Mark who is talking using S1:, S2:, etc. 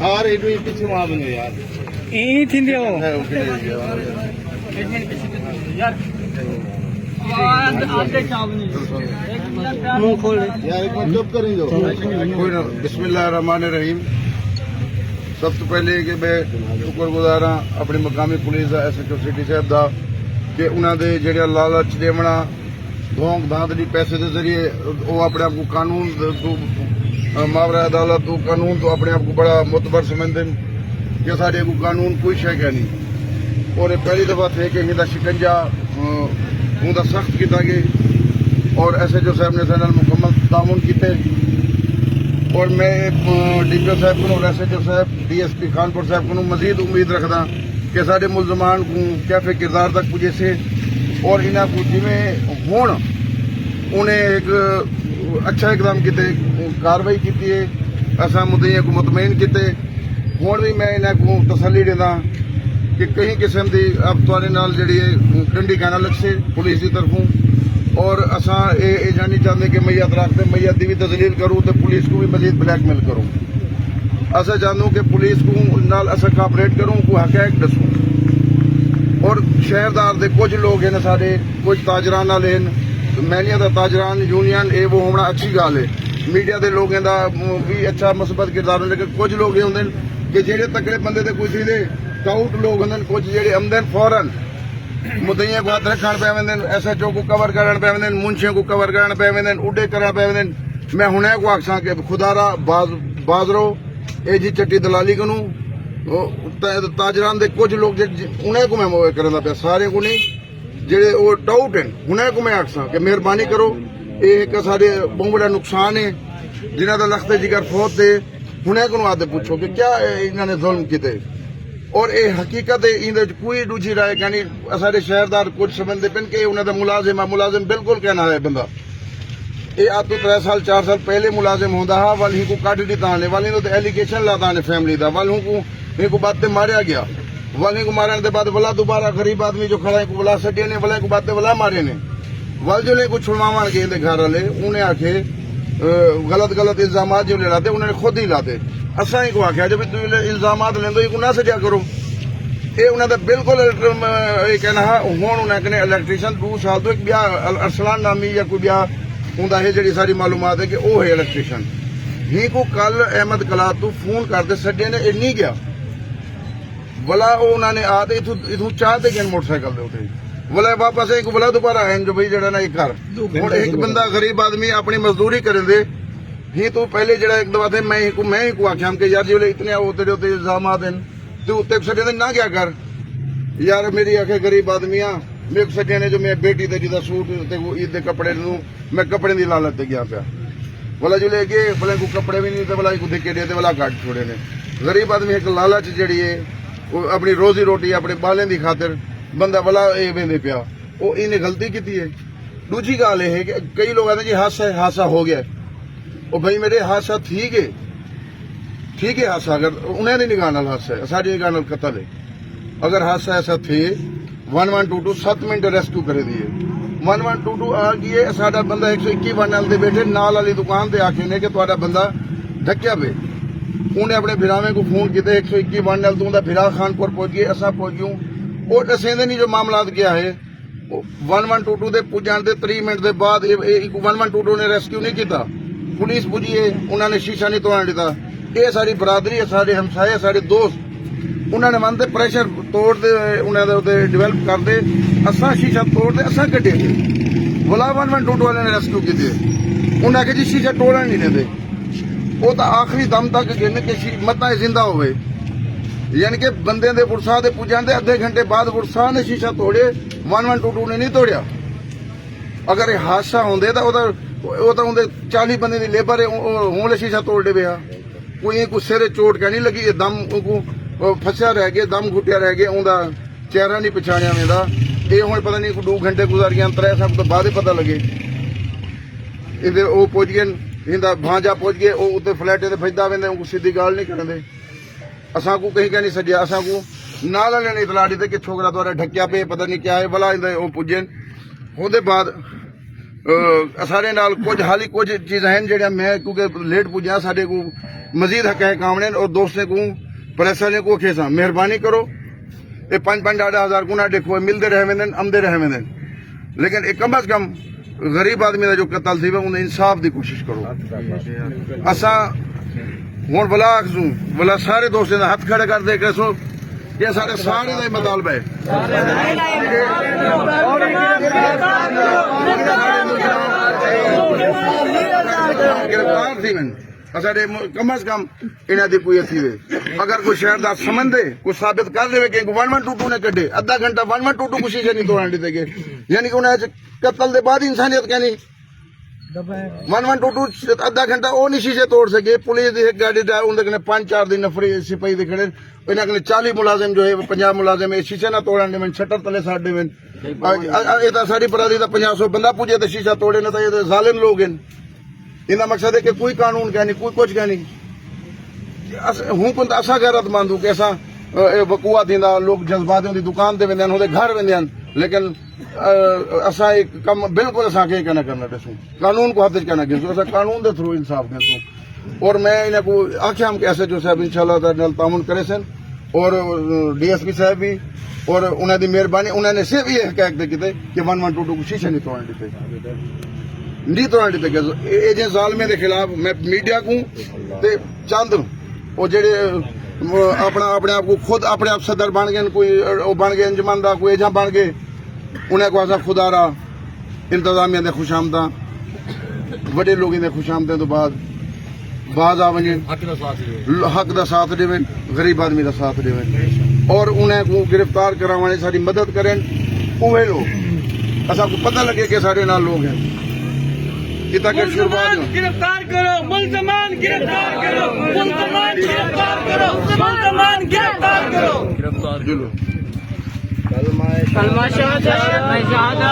S1: यार ये पीछे वहां बनो यार
S2: यहीं थी वो
S1: यार
S2: मुंह खोल
S1: एक मिनट चुप करें जो कोई ना बिस्मिल्लाहिर्रहमानिर्रहीम। सब तो पहले कि मैं शुक्रगुजार हाँ अपनी मकामी पुलिस का SHO सिटी साहब का कि उन्होंने जो लालच देवना धोंक धांधली पैसे के जरिए वो अपने आप को कानून तो मावरा अदालत तो कानून तो अपने आप को बड़ा मुतबर समझते हैं कि साढ़े को कानून कोई शय है नहीं। और ये पहली दफा थे कि इनका शिकंजा उनका सख्त किया गया और SHO साहब ने साथ मुकम्मल तामुन किए। और मैं DPO साहब को और SHO साहब DSP खानपुर साहब को मजीद उम्मीद रखदा कि साढ़े मुलजमान को कैफे किरदार तक पुजे से और इन्हों को जिमें हुण उन्हें एक अच्छा इकदाम किए कार्रवाई की है असा मुद्दे को मुतमईन किए। हुण भी मैं इन्हों को तसल्ली देना कि कहीं किस्म की अब तुहाडे नाल जिहड़ी डंडी कहना लग से पुलिस की तरफों और असा ये जाननी चाहते कि मैयत रखते मैयत की भी तजलील करूँ तो पुलिस को भी मजीद ब्लैकमेल करूँ। असा चाहूँ कि पुलिस को नाल असा कापरेट करूँ को हकैक दसूँ। और शहरदार के कुछ लोग हैं सारे कुछ ताजरान वाले हैं मैनिया का ताजरान यूनियन ये वो होना अच्छी गल है। मीडिया के लोगों का भी अच्छा मुस्बत किरदार होंगे लेकिन कुछ लोग ये होंगे कि जेडे तकड़े बंदे ते कुछ दे टाउट लोग होंगे कुछ जेडे आमदन फौरन मुद्दइयां को हाथ रखण पे वेंदे SHO को कवर करण पे वेंदे मुंशियों को कवर करण पे वेंदे उडे करण पे वेंदे। मैं हुणे को आखसां कि खुदारा बाजरो ए जी चट्टी दलाली कनू ताजरान दे कुछ लोग उन्हें को मैं मोए करना पे सारे को नहीं जेडे वो टाउट हैं उन्हें को मैं आखसां कि मेहरबानी करो ये एक सारे बहुत बड़ा नुकसान है जिन्हां दा लखते जिगर फौत दे उन्हें को आदे पूछो कि क्या इन्होंने जुल्म किते और ये हकीकत है इन कोई दूसरी राय कहनी सारे शहरदार कुछ समझते पे कि उन्होंने मुलाजिम है मुलाजिम बिल्कुल कहना है बंदा ये आज तो 3 साल 4 साल पहले मुलाजिम होंदा हा वाल ही को काट दिता ने वाल तो एलिगेशन लाता ने फैमिली का वाल को बात मारिया गया वाल को मारने के बाद वाला दोबारा गरीब आदमी जो खड़ा है को बुला सटे ने वाले को बात वाला मारे ने वाल जो को छुड़वावा गए घर वाले उन्हें आखे गलत गलत इल्जाम जो लाते उन्होंने खुद ही लाते असा ही को आख्या जब तुम इल्जाम लेंदो को ना सजा करो ये उन्होंने बिल्कुल ये कहना है हूँ उन्हें इलैक्ट्रीशियन 2 साल तो एक ब्याह अरसलान नामी या कोई ब्याह होंदा है जी सारी मालूमात है कि वह है इलैक्ट्रीशियन ही को कल अहमद कलात तो फोन करते सडे ने नहीं गया बोला उन्होंने आते इथू चाहते गए मोटरसाइकिल उठे बोला वापस एक बोला दोबारा आए जो भाई जरा ना एक घर हूँ एक बंदा गरीब आदमी अपनी मजदूरी करें दे ही तो पहले जरा एक दफा थे मैं ही को आख्या कि यार जो इतने तेरे उत्ते इल्जाम हैं तू उत्ते सटे ना क्या कर यार मेरी आखे गरीब आदमी आ मेरे सटे ने जो मेरी बेटी ते जिदा सूट ईद के कपड़े मैं कपड़े की लालच ते गया पाया बोला जो ले गए बोले को कपड़े भी नहीं थे बोला को दिखे दे बोला काट छोड़े ने गरीब आदमी एक लालच जी है अपनी रोजी रोटी अपने बालें की खातिर बंदा भला ये वेंदे पिया वो इन्हें गलती की है। दूसरी गल है कि कई लोग आते जी हादसा हो गया वो भाई मेरे हादसा ठीक है हादसा अगर उन्हें नहीं निगाह नाल हादसा है सारी निगाह नाल कतल है। अगर हादसा ऐसा थे 1122 7 मिनट रेस्क्यू करे दिए 1122 आ गई साडा बंदा 121 नाल दे बैठे नाल वाली दुकान ते आके ने कि तुहाडा बंदा ढक्या पे उन्हें अपने फिरावे को फोन किए 121 नाल तू फिरा खानपुर पहुंच गए असा पहुंच गयूं वो दसेंदे नहीं जो मामला क्या है 1122 दे पुजण दे 3 मिनट के बाद 1122 ने रेस्क्यू नहीं किया पुलिस पुजी है उन्होंने शीशा नहीं तोड़न दिता ये सारी बरादरी है सारे हमसाए सारे दोस्त उन्होंने मनते प्रेशर तोड़ते उन्होंने डिवेल्प करते असा शीशा तोड़ते असा कटे बोला 1122 वाले ने रेस्क्यू किए उन्हें आखे जी शीशा तोड़न नहीं देते वो तो आखिरी दम तक गिन के मत जिंदा हो यानी कि बंदे दे पुरसा दे पुजान दे आधे घंटे बाद पुरसा ने शीशा तोड़े 1122 ने नहीं तोड़िया। अगर ये हादसा होंदे तो 40 बंदे की लेबर है हूँ शीशा तोड़ दे पिया कोई सिरे चोट कहनी लगी दम को फसिया रह गया दम घुटिया रह गया उनका चेहरा नहीं पछाणिया वेंदा ये हूँ पता नहीं 2 घंटे गुजार गया 3 साल तो बाद ही पता लगे इधर वो पहुंच गए इनका भांजा पहुंच गए वो उत्ते फ्लैट से फजदा वेंदे उनको सीधी गाल नहीं करते असा को कहीं क्या नहीं सजा असा को नाल वाले ने इतला दी कि छोकरा द्वारा ढक्या पे पता नहीं क्या है भला वो पुजे होंदे बाद सारे नाल कुछ हाली कुछ चीज़ां हैं जेह्ड़ियां मैं क्योंकि लेट पुज्जा साडे को मजीद हक़ काम ने और दोस्तें को प्रेस वाले को खेसा मेहरबानी करो ये 5-5 हज़ार गुना देखो मिलते रहे वेंदे आमदे रहे वेंदे लेकिन एक कम अज कम गरीब आदमी का जो कत्ल थी उन्हें इंसाफ की कोशिश करो। असा हुण भला आखसूं भला सारे दोस्तें का हथ खड़े कर दे के सो ये सारे का ही मुतालबा है। गिरफ्तार थी मैं असाडे कम अज कम इन्हां दी कोई थी अगर कोई शहर दा समझे कुछ साबित कर दे कि 1122 ने कड्डे आधा घंटा 1122 को शीशे नहीं तोड़न दिते गए यानी कि उन्हें कत्ल दे बाद इंसानियत कहनी 1122 आधा घंटा वो नहीं शीशे तोड़ सके पुलिस की एक गाड़ी दा उनके कने 5-4 दिन नफरी सिपाही दे खड़े इन्हां कने 40 मुलाजिम जो है 50 मुलाजिम शीशे ना तोड़न देवन शटर तले साड़ देवन ये तो सारी बरादरी का 500 बंदा पूजे तो शीशा तोड़े ना तो ये जालिम लोग हैं। इनका मकसद है कि कोई कानून क्या नहीं कोई कुछ क्या नहीं हूं को असा गैरतमंद हूं कि असा वकूआ थींदा लोग जज्बातियों की दुकान ते वेंदे आहिनि घर वेंदे आहिनि लेकिन असा एक कम बिल्कुल असांखे क्या न करना ॾिसूं कानून को हथ क्या न गिनसूं असां कानून के थ्रू इंसाफ ॾिसूं और मैं इन्हें को आख्या कि एस एच ओ साहब इंशाल्लाह ताला तामुन करे सन और DSP साहब भी और उन्होंने मेहरबानी उन्होंने सिर्फ ये हक़ दे किते कि 1122 को शीशे नहीं तोड़न दिते गए जे जालमे के खिलाफ मैं मीडिया को ते चंद वो जेड़े अपना अपने आप को खुद अपने आप सदर बन गए कोई बन गए अंजमन का कोई एजा बन गए उन्हें को असा खुदारा इंतजामिया ने खुशामदा बड़े लोगों ने खुशामदें तो बाद बाज आ वजन हक का साथ देवन गरीब आदमी का साथ देवन और उन्हें को गिरफ्तार कराने सारी मदद करें उहे लोग असा को पता लगे कि सारे नाल लोग हैं
S2: गिरफ्तार करो मुल्ज़मान गिरफ्तार करो मुल्ज़मान गिरफ्तार करो मुल्ज़मान गिरफ्तार करो
S1: गिरफ्तार
S2: कलमा शहादत